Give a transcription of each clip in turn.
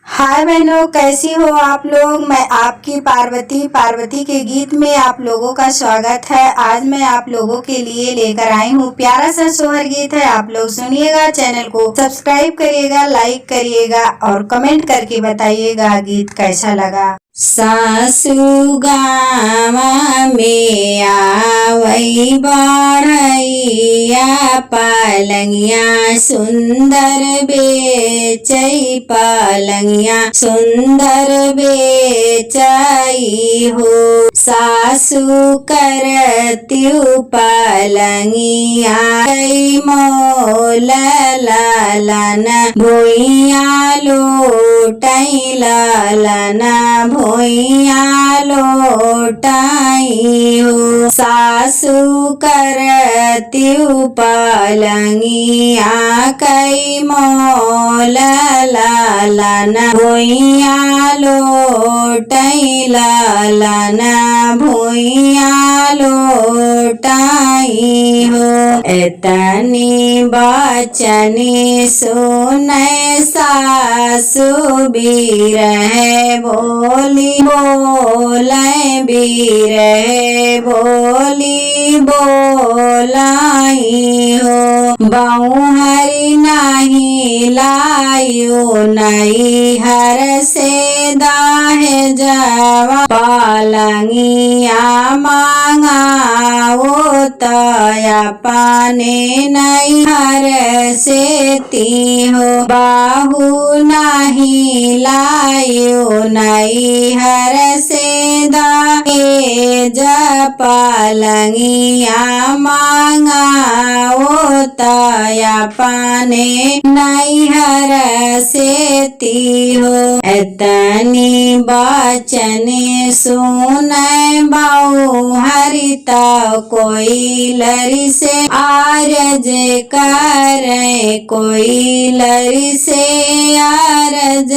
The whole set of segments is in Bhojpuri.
हाय बहनों, कैसी हो आप लोग। मैं आपकी पार्वती के गीत में आप लोगों का स्वागत है। आज मैं आप लोगों के लिए लेकर आई हूँ प्यारा सा सोहर गीत है। आप लोग सुनिएगा, चैनल को सब्सक्राइब करिएगा, लाइक करिएगा और कमेंट करके बताइएगा गीत कैसा लगा। सासु गावा में आवई बढ़ैया, पालंगिया सुंदर बेचई, पालंगिया सुंदर बेचई हो। सासु करत्यु पालंगिया मोल लालन, भुइया लोटई लालन, भुइया लोटाई हो। सासु करत्यु पालंगिया कई मोल लालन, भुइया लोटई लालन, भुइया लोटाई हो। एतनी बचनी सुनै सासु बिरहे बोली बोलै, बिरहे बोली बोलाई हो। बहुहरि नाही लायो, नहीं हर से दाहे जवा, पालंगिया मांगाओ तया पाने नहीं हर से ती हो। बाहु नहीं लायो, नहीं हर से दाहे ज, पालंगिया मांगाओ तया पाने नहीं हर से ती हो। एतनी बचने सुनै बहुहरिता, कोई लरी से आरज करे, कोई लरी से आरज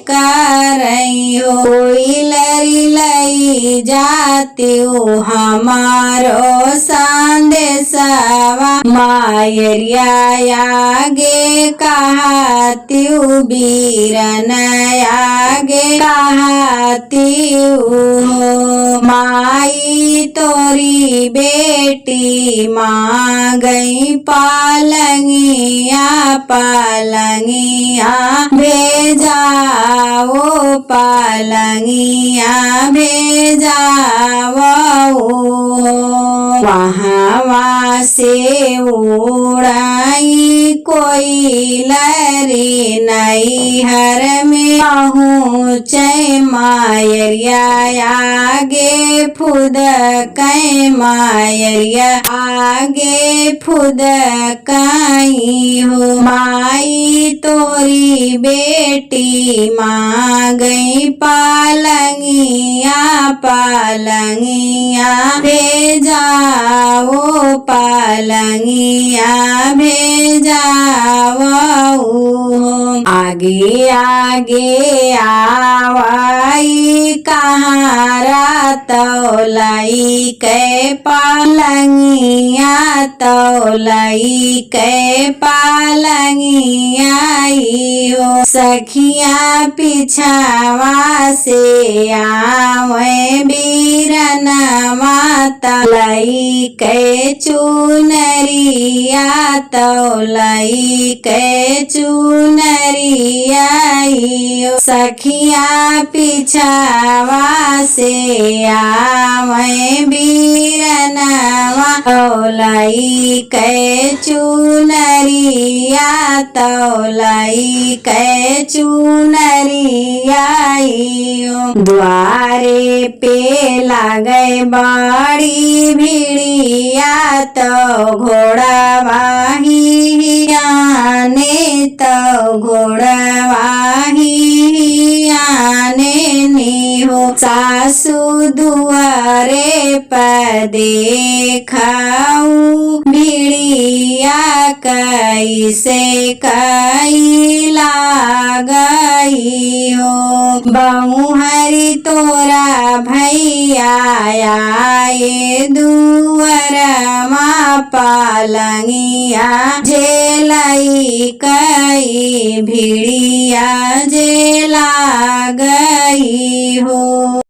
करई हो। कोई लरी लई जाती हो हमारो संदेशवा, मायरिया आगे कहत्यु बीरन आगे कहत्यु हो। माई तोरी बेटी मांगई पालंगिया, पालंगिया भेजाओ, पालंगिया भेजाओ। वहाँ से उड़ाई कोई लरी नहीं हर में पहुँचे, मायरिया आगे फुद कई, मायरिया आगे फुद कई हो। माई तोरी बेटी मांगई पालंगिया, पालंगिया भेजाओ, पालंगिया भेजाओ। आगे आगे आवाई कहारा तौलाई के, पालंगिया तौलाई के पालंगिया हो। सखिया पिछावा से आवे बीरन माता, लाई के चुनरिया तौलाई के चुनरिया हो। सखिया पिछावा से आवे बीरन तौलाई के चुनरिया, तौलाई के चुनरिया हो। द्वारे पे लागे बड़ी भिड़िया, तो घोड़ा वाही आने, तो घोड़ा वाही आने नी हो। सासु दुआरे पर देखाऊ भिड़िया कैसे कैला गई हो। बहुहरी तोरा भैया आए दुअरमा पालंगिया झेलई कई भिड़िया झेला गई हो।